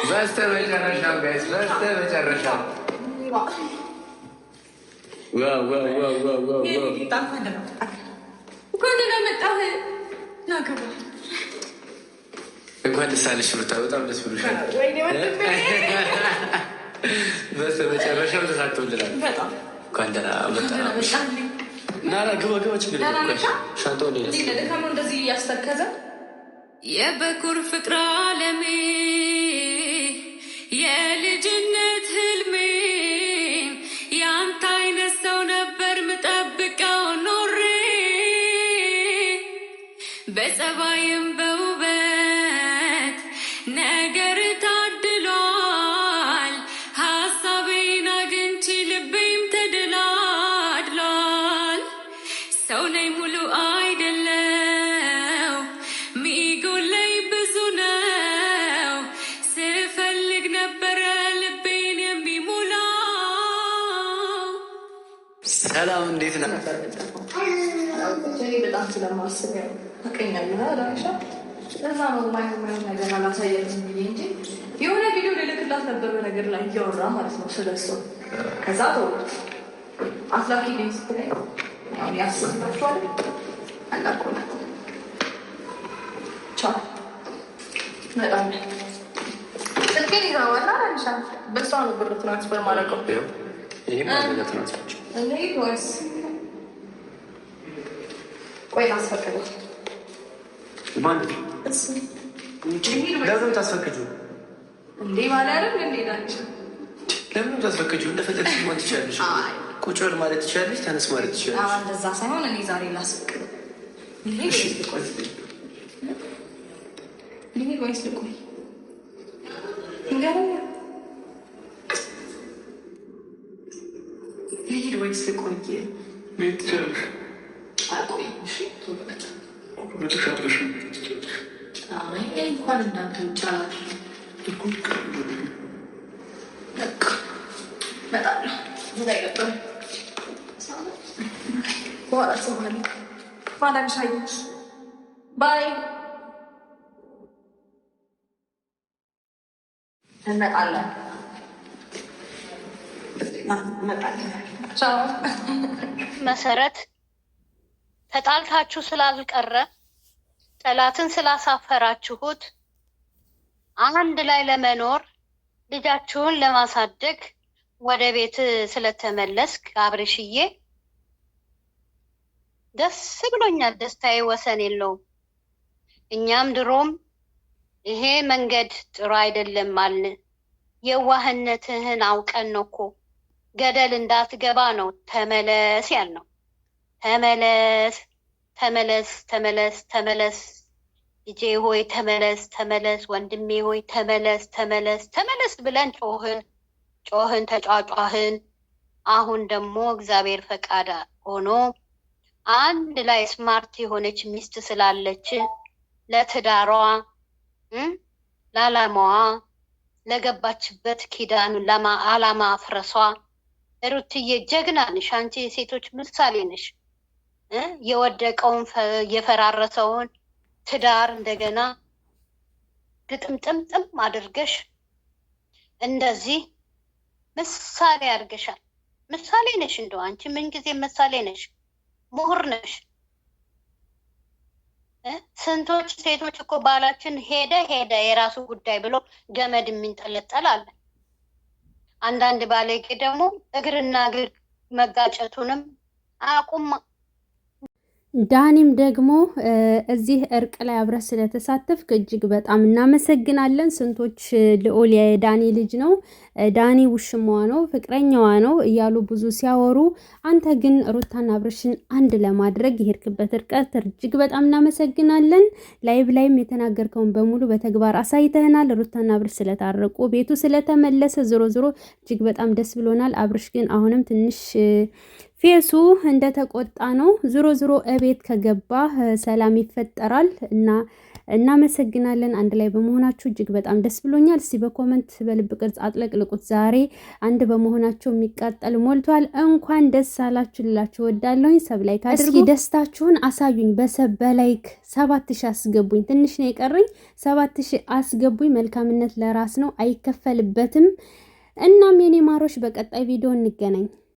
በስተመጨረሻው ጋይስ በስተመጨረሻው እንኳን ደስ አለሽ ሩታ፣ በጣም ደስ ብሎሻል። በስተመጨረሻው ተሳክቶልናል። እንኳን ደህና መጣሽ። ናራ ግባ ግባ፣ ችግር ሻንጣው እንደዚህ እያስተከዘ የበኩር ፍቅር አለሜ የልጅነት ህልሜ ያንተ አይነት ሰው ነበር ምጠብቀው ኖሬ በጸባይም በውበት ነገር ታድሏል። ሀሳቤን አግኝቼ ልቤም ተደላድሏል። ሰው ነኝ ሙሉ አይደለው ሚጎለኝ ብዙ ነው። ስፈልግ ነበረ ልቤን የሚሞላው። ሰላም እንዴት ነው? በጣም ስለማስብ ታውቀኛለህ ዳንሻ፣ ለዛ ነው ማይሆን ነገር አላሳየንም ብዬ እንጂ የሆነ ቪዲዮ ልልክላት ነበር በነገር ላይ እያወራ ማለት ነው ስለሱ። ከዛ ተውት አስላኪ ልኝ ስትለኝ አሁን ያስብላችኋል አላቆና ቻው በጣም ስልኬን ይዛዋላ ዳንሻ፣ በሷ ነው ብር ትራንስፈር ማድረገው። ይሄ ማለት ትራንስፈር እኔ ወይስ ቆይ አስፈቅደው ማን ለምን ታስፈቅጁ እንዴ? ማለት አይደል እንዴ? ዳንሻ ለምን ታስፈቅጁ? እንደፈለግሽ ማለት ትችላለሽ። ቁጭ በል ማለት ትችላለሽ፣ ተነስ ማለት ትችላለሽ። አዎ እንደዛ ሳይሆን እኔ ዛሬ ላስፈቅድ። እሺ ቆይ ልሂድ ወይስ ልቆይ? ንገረኝ። ልሂድ ወይስ ልቆይ? ልሂድ ትችላለሽ። እንኳን እንዳንተ ይቻላል። እመጣለሁ እንዳይቀጥል በኋላ ሰማለ ማዳምሻይ ባይ እንመጣለን። መሰረት ተጣልታችሁ ስላልቀረ ጠላትን ስላሳፈራችሁት አንድ ላይ ለመኖር ልጃችሁን ለማሳደግ ወደ ቤት ስለተመለስክ አብርሽዬ ደስ ብሎኛል። ደስታዬ ወሰን የለውም። እኛም ድሮም ይሄ መንገድ ጥሩ አይደለም አልን። የዋህነትህን አውቀን ነው እኮ ገደል እንዳትገባ ነው ተመለስ ያልነው። ተመለስ ተመለስ ተመለስ ተመለስ ልጄ ሆይ ተመለስ ተመለስ፣ ወንድሜ ሆይ ተመለስ ተመለስ ተመለስ ብለን ጮህን ተጫጫህን። አሁን ደግሞ እግዚአብሔር ፈቃድ ሆኖ አንድ ላይ ስማርት የሆነች ሚስት ስላለች ለትዳሯ ለዓላማዋ ለገባችበት ኪዳን አላማ ፍረሷ። ሩትዬ ጀግና ነሽ አንቺ፣ የሴቶች ምሳሌ ነሽ። የወደቀውን የፈራረሰውን ትዳር እንደገና ግጥምጥምጥም አድርገሽ እንደዚህ ምሳሌ አድርገሻል። ምሳሌ ነሽ። እንደው አንቺ ምንጊዜ ምሳሌ ነሽ፣ ምሁር ነሽ። ስንቶች ሴቶች እኮ ባላችን ሄደ የራሱ ጉዳይ ብሎ ገመድ የሚንጠለጠል አለ። አንዳንድ ባለጌ ደግሞ እግርና እግር መጋጨቱንም አቁም። ዳኒም ደግሞ እዚህ እርቅ ላይ አብረህ ስለተሳተፍክ እጅግ በጣም እናመሰግናለን። ስንቶች ልዑል የዳኒ ልጅ ነው፣ ዳኒ ውሽማዋ ነው፣ ፍቅረኛዋ ነው እያሉ ብዙ ሲያወሩ፣ አንተ ግን ሩታና አብርሽን አንድ ለማድረግ የሄድክበት ርቀት እጅግ በጣም እናመሰግናለን። ላይቭ ላይም የተናገርከውን በሙሉ በተግባር አሳይተህናል። ሩታና አብርሽ ስለታረቁ ቤቱ ስለተመለሰ ዞሮ እጅግ በጣም ደስ ብሎናል። አብርሽ ግን አሁንም ትንሽ ፌሱ እንደተቆጣ ነው። ዞሮ እቤት ከገባ ሰላም ይፈጠራል እና እናመሰግናለን። አንድ ላይ በመሆናችሁ እጅግ በጣም ደስ ብሎኛል። እስቲ በኮመንት በልብ ቅርጽ አጥለቅልቁት። ዛሬ አንድ በመሆናቸው የሚቃጠል ሞልቷል። እንኳን ደስ አላችሁ ልላችሁ ወዳለሁኝ። ሰብ ላይክ አድርጉ። እስኪ ደስታችሁን አሳዩኝ። በሰብ በላይክ 7000 አስገቡኝ። ትንሽ ነው የቀረኝ። 7000 አስገቡኝ። መልካምነት ለራስ ነው፣ አይከፈልበትም። እናም የኔ ማሮች በቀጣይ ቪዲዮ እንገናኝ።